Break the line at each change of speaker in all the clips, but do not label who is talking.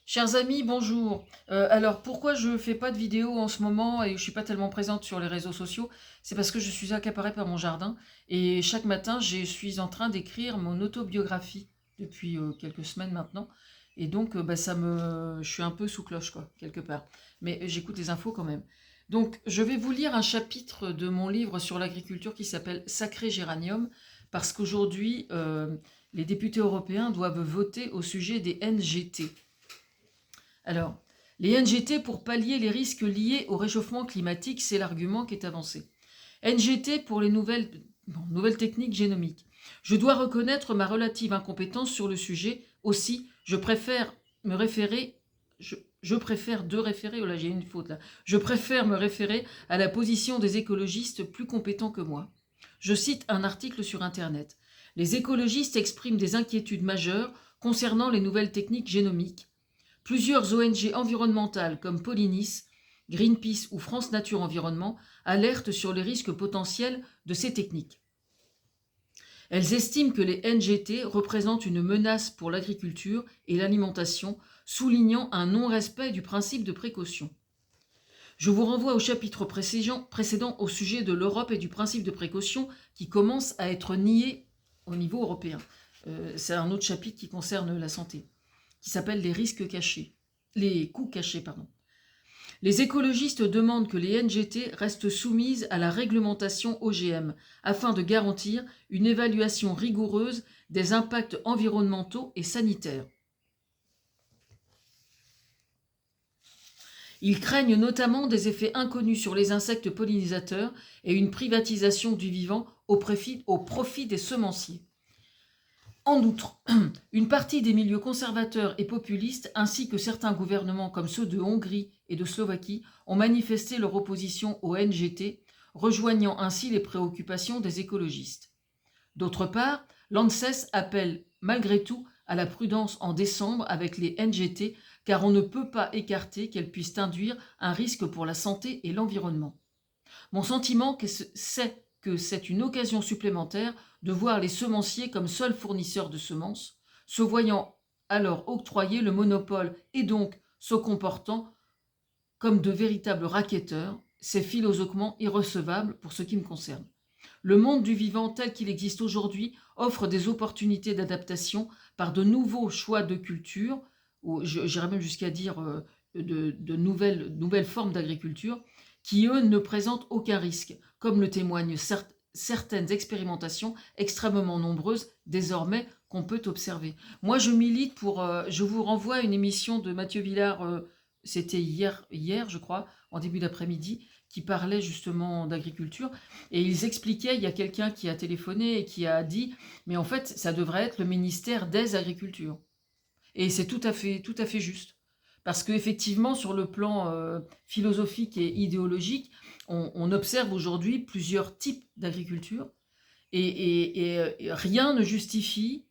Chers amis, bonjour. Alors, pourquoi je fais pas de vidéo en ce moment et je suis pas tellement présente sur les réseaux sociaux? C'est parce que je suis accaparée par mon jardin et chaque matin, je suis en train d'écrire mon autobiographie depuis quelques semaines maintenant. Et donc, je suis un peu sous cloche, quoi, quelque part. Mais j'écoute les infos quand même. Donc, je vais vous lire un chapitre de mon livre sur l'agriculture qui s'appelle Sacré Géranium, parce qu'aujourd'hui, les députés européens doivent voter au sujet des NGT. Alors, les NGT pour pallier les risques liés au réchauffement climatique, c'est l'argument qui est avancé. NGT pour les nouvelles techniques génomiques. Je dois reconnaître ma relative incompétence sur le sujet. Aussi, je préfère me référer. Je préfère de référer. Oh là, j'ai une faute là. Je préfère me référer à la position des écologistes plus compétents que moi. Je cite un article sur Internet. Les écologistes expriment des inquiétudes majeures concernant les nouvelles techniques génomiques. Plusieurs ONG environnementales comme Polinis, Greenpeace ou France Nature Environnement alertent sur les risques potentiels de ces techniques. Elles estiment que les NGT représentent une menace pour l'agriculture et l'alimentation, soulignant un non-respect du principe de précaution. Je vous renvoie au chapitre précédent au sujet de l'Europe et du principe de précaution qui commence à être nié au niveau européen. C'est un autre chapitre qui concerne la santé, qui s'appelle les coûts cachés, pardon. Les écologistes demandent que les NGT restent soumises à la réglementation OGM afin de garantir une évaluation rigoureuse des impacts environnementaux et sanitaires. Ils craignent notamment des effets inconnus sur les insectes pollinisateurs et une privatisation du vivant au profit des semenciers. En outre, une partie des milieux conservateurs et populistes, ainsi que certains gouvernements comme ceux de Hongrie et de Slovaquie, ont manifesté leur opposition au NGT, rejoignant ainsi les préoccupations des écologistes. D'autre part, l'ANSES appelle malgré tout à la prudence en décembre avec les NGT, car on ne peut pas écarter qu'elles puissent induire un risque pour la santé et l'environnement. Mon sentiment, c'est que c'est une occasion supplémentaire de voir les semenciers comme seuls fournisseurs de semences, se voyant alors octroyer le monopole et donc se comportant comme de véritables racketteurs. C'est philosophiquement irrecevable pour ce qui me concerne. Le monde du vivant tel qu'il existe aujourd'hui offre des opportunités d'adaptation par de nouveaux choix de culture, ou j'irais même jusqu'à dire de nouvelles formes d'agriculture, qui, eux, ne présentent aucun risque, comme le témoignent certaines expérimentations extrêmement nombreuses désormais qu'on peut observer. Moi, je milite pour... je vous renvoie à une émission de Mathieu Villard, c'était hier, je crois, en début d'après-midi, qui parlait justement d'agriculture. Et ils expliquaient, il y a quelqu'un qui a téléphoné et qui a dit, mais en fait, ça devrait être le ministère des Agricultures. Et c'est tout à fait juste. Parce qu'effectivement, sur le plan philosophique et idéologique, on observe aujourd'hui plusieurs types d'agriculture et rien ne justifie,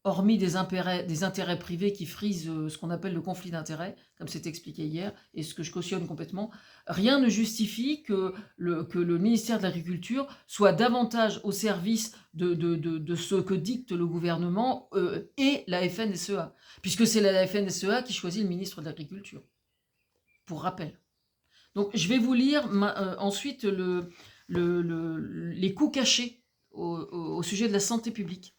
hormis des intérêts privés qui frisent ce qu'on appelle le conflit d'intérêts, comme c'est expliqué hier, et ce que je cautionne complètement, rien ne justifie que le ministère de l'Agriculture soit davantage au service de ce que dicte le gouvernement et la FNSEA, puisque c'est la FNSEA qui choisit le ministre de l'Agriculture, pour rappel. Donc je vais vous lire ensuite les coûts cachés au sujet de la santé publique.